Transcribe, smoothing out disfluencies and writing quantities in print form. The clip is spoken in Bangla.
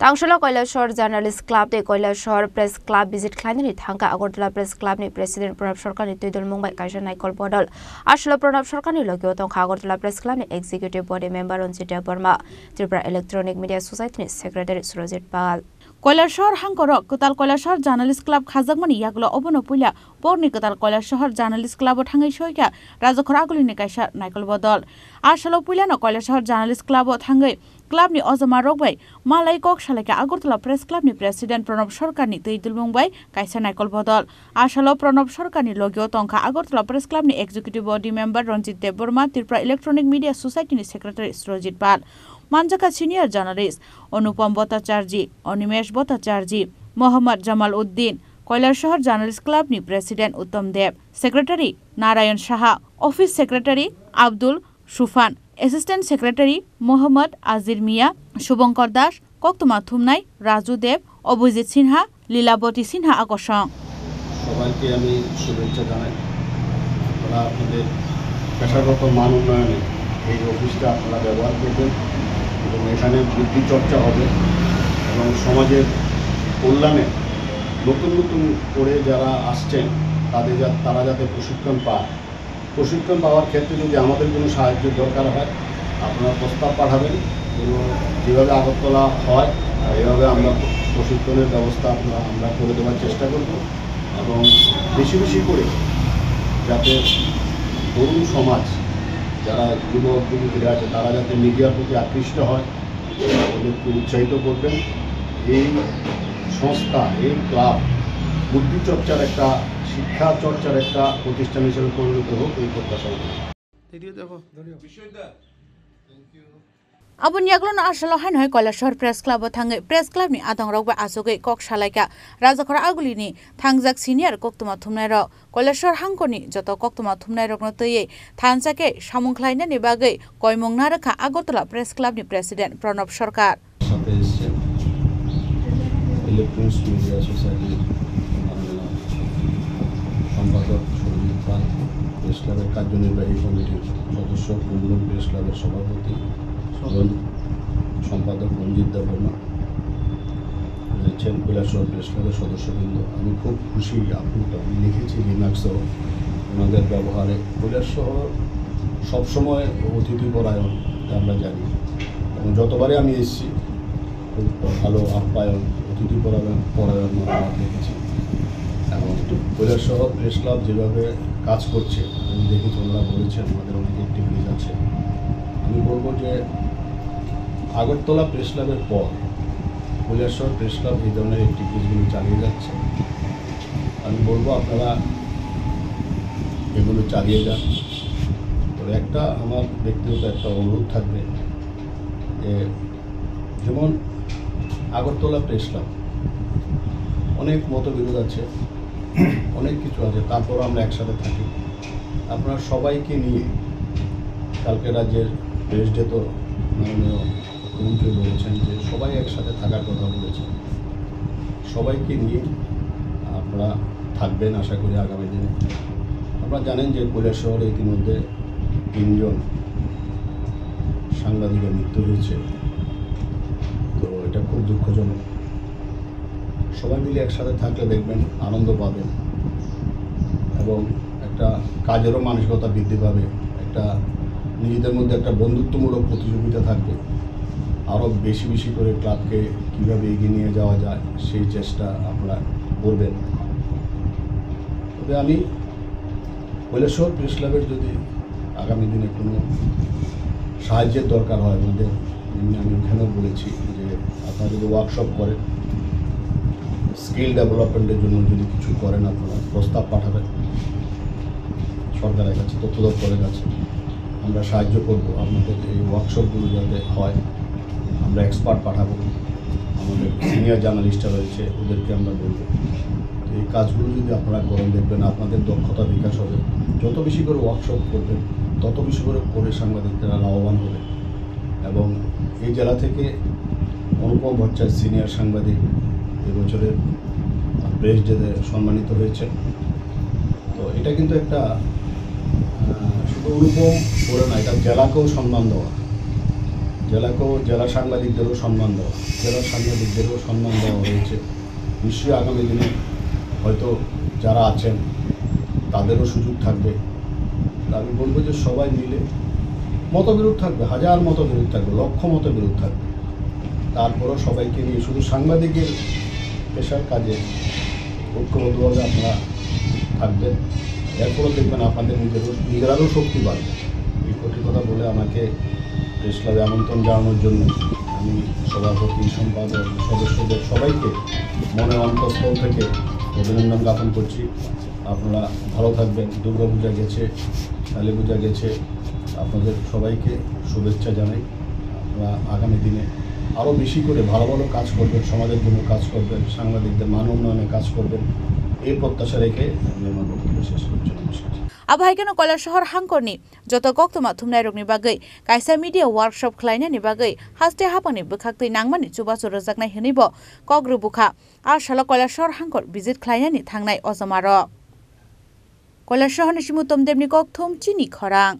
Tangsholo Koilashore Journalist Club de Koilashore Press Club visit Klanini Thangka Agartala Press Club ni President Pranab Sarkar ni Tuidul Mumbai Kaisa Naikol Bodol Ashlo Pranab Sarkar ni Logyo Tongkha Agartala Press Club ni Executive Body Member Ranjita Burma Tripura Electronic Media Society ni Secretary Surajit Pal Kailashahar হাঙ্করক কোতাল কৈলাসহর জার্নালিস্ট ক্লাব খাজাকমানি ইয়াগুলো অবনো পুইলা পরনি কোতাল কৈলাসহর জার্নালিস্ট ক্লাবও থাঙ্গাই সইকা রাজখর আগুলিনি কাইসা নাইকল বদল আশালো পুইলানো কৈলাসহর জার্নালিস্ট ক্লাবও থাঙ্গাই ক্লাবনি অজমা রগবাই মালাই কক সালাইকা আগরতলা প্রেস ক্লাবনি প্রেসিডেন্ট প্রণব সরকারনি তৈদুল মুম্বাই কাইসা নাইকল বদল আশালো প্রণব সরকারনি লগিও তংখা আগরতলা প্রেস ক্লাবনি executive body member Ranjit Debbarma Tripura electronic media সোসাইটিনি secretary Surajit Pal মানজাকা senior journalist Anupam Bhattacharya Animesh Bhattacharya Mohammad Jamal Uddin Kailashahar journalist ক্লাবনি president Uttam Dev secretary Narayan Saha office secretary Abdul Sufan assistant secretary Mohammad Azir Mia Shubhankar Das কক্তমা থুমনাই রাজু দেব অভিজিৎ সিনহা লীলাবতী সিনহা আকর্ষণ সবাইকে আমি শুভেচ্ছা জানাই। আপনারা আপনাদের পেশাগত মান উন্নয়নে এই অফিসটা আপনারা ব্যবহার করবেন এবং এখানে বুদ্ধি চর্চা হবে এবং সমাজের কল্যাণে নতুন নতুন করে যারা আসছেন তারা যাতে প্রশিক্ষণ পাওয়ার ক্ষেত্রে যদি আমাদের কোনো সাহায্যের দরকার হয় আপনারা প্রস্তাব পাঠাবেন এবং যেভাবে আগরতলা হয় এভাবে আমরা প্রশিক্ষণের ব্যবস্থা আমরা করে দেওয়ার চেষ্টা করব এবং বেশি বেশি করে যাতে তরুণ সমাজ যারা যুবক যুবতীরা আছে তারা যাতে মিডিয়ার প্রতি আকৃষ্ট হয় ওদেরকে উৎসাহিত করবেন। এই সংস্থা এই ক্লাব বুদ্ধিচর্চার একটা শিক্ষা চর্চার একটা প্রতিষ্ঠান হিসেবে পরিণত হোক এই প্রত্যাশা Abun yaglon ashalo hain hoy Kailashahar press club থাঙ্গে প্রেস ক্লাবনি আদং রগবা আসুগে কক সালাইকা রাজখর আগুলিনি থাংজাক সিনিয়র কক্তমা থুমনাইর কৈলাসহর হাঙ্কনি যত কক্তমা থুমনাই রগ্ন তৈয়ে থানসাকে সামুংখ্লাইনা নিবাগে কয়মংনা রেখা আগরতলা প্রেস ক্লাবনি president Pranab Sarkar electronics media society সম্পাদক সুরজিৎ পাল প্রেস ক্লাবের কার্যনির্বাহী কমিটির সদস্য কুমলুম প্রেস ক্লাবের সভাপতি সম্পাদক রঞ্জিত দেববর্মা রয়েছেন কৈলাসহর প্রেস ক্লাবের সদস্যবৃন্দ। আমি খুব খুশি আপ্লুত আমি লিখেছি রিমার্কসও ওনাদের ব্যবহারে। কৈলাসহর সবসময় অতিথিপরায়ণ আমরা জানি এবং যতবারে আমি এসেছি খুব ভালো আপ্যায়ন অতিথিপরায়ণ আমরা দেখেছি এবং কৈলাসহর প্রেস ক্লাব যেভাবে কাজ করছে আমি দেখেছি ওনারা বলেছেন আমাদের অনেক অ্যাক্টিভিটিস আছে। আমি বলবো যে আগরতলা প্রেস ক্লাবের পর কৈলাসহর প্রেস ক্লাব এই ধরনের অ্যাক্টিভিটিসগুলো চালিয়ে যাচ্ছে। আমি বলবো আপনারা এগুলো চালিয়ে যান। তবে একটা আমার ব্যক্তিগত একটা অনুরোধ থাকবে যে যেমন আগরতলা প্রেস ক্লাব অনেক মতবিরোধ আছে অনেক কিছু আছে তারপর আমরা একসাথে থাকি। আপনারা সবাইকে নিয়ে কালকে রাজ্যের প্রেসিডেন্ট তো মাননীয় মুখ্যমন্ত্রী বলেছেন যে সবাই একসাথে থাকার কথা বলেছেন। সবাইকে নিয়ে আপনারা থাকবেন আশা করি আগামী দিনে। আপনারা জানেন যে কৈলাসহরে ইতিমধ্যে 3 জন সাংবাদিকের মৃত্যু হয়েছে, তো এটা খুব দুঃখজনক। সবাই মিলে একসাথে থাকলে দেখবেন আনন্দ পাবেন এবং একটা কাজেরও মানসিকতা বৃদ্ধি পাবে, একটা নিজেদের মধ্যে একটা বন্ধুত্বমূলক প্রতিযোগিতা থাকবে। আরও বেশি বেশি করে ক্লাবকে কীভাবে এগিয়ে নিয়ে যাওয়া যায় সেই চেষ্টা আপনারা করবেন। তবে আমি কৈলাসহর প্রেস ক্লাবের যদি আগামী দিনে কোনো সাহায্যের দরকার হয় আমাদের আমি এখানেও বলেছি যে আপনারা যদি ওয়ার্কশপ করেন স্কিল ডেভেলপমেন্টের জন্য যদি কিছু করেন আপনারা প্রস্তাব পাঠাবেন সরকারের কাছে তথ্য দপ্তরের কাছে আমরা সাহায্য করব। আপনাদের এই ওয়ার্কশপগুলো যাতে হয় আমরা এক্সপার্ট পাঠাবো, আমাদের সিনিয়র জার্নালিস্টরা রয়েছে ওদেরকে আমরা বলবো। তো এই কাজগুলো যদি আপনারা করেন দেখবেন আপনাদের দক্ষতা বিকাশ হবে। যত বেশি করে ওয়ার্কশপ করবেন তত বেশি করে সাংবাদিকরা লাভবান হবে। এবং এই জেলা থেকে অনুপম ভট্টাচার্য সিনিয়র সাংবাদিক এবছরের প্রেস ডেতে সম্মানিত হয়েছে। তো এটা কিন্তু একটা শুধু অনুপম করে না, এটা জেলাকেও সম্মান দেওয়া। জেলা সাংবাদিকদেরও সম্মান দেওয়া, জেলা সাংবাদিকদেরও সম্মান দেওয়া হয়েছে। নিশ্চয়ই আগামী দিনে হয়তো যারা আছেন তাদেরও সুযোগ থাকবে। আমি বলবো যে সবাই মিলে মতবিরোধ থাকবে, হাজার মতবিরোধ থাকবে, লক্ষ মতবিরোধ থাকবে, তারপরও সবাইকে নিয়ে শুধু সাংবাদিকের পেশার কাজে ঐক্যবদ্ধভাবে আপনারা থাকবেন। এরপরও দেখবেন আপনাদের নিজেরারও শক্তি বাড়বে। এই কটি কথা বলে আমাকে প্রেস ক্লাবে আমন্ত্রণ জানানোর জন্য আমি সভাপতি, সম্পাদক, সদস্যদের সবাইকে মনে অন্তঃস্থল থেকে অভিনন্দন জ্ঞাপন করছি। আপনারা ভালো থাকবেন। দুর্গাপূজা গেছে, কালী পূজা গেছে, আপনাদের সবাইকে শুভেচ্ছা জানাই। আপনারা আগামী দিনে আরও বেশি করে ভালো ভালো কাজ করবেন, সমাজের জন্য কাজ করবেন, সাংবাদিকদের মান উন্নয়নে কাজ করবেন, এই প্রত্যাশা রেখে আমি আমার বক্তব্য শেষ করছি। নমস্কার। Abhaikano Koilashahar Hangkorni joto koktoma thumnai rokni bagui kaisa media workshop khlainani bagui haste hapani bukhaktui nangmani chubachu rojaknai hinibo kogru bukha Arshala Koilashahar Hangkor visit khlainani thangnai ojomaro Koilashahar ni simutom demni kokthum chini khorang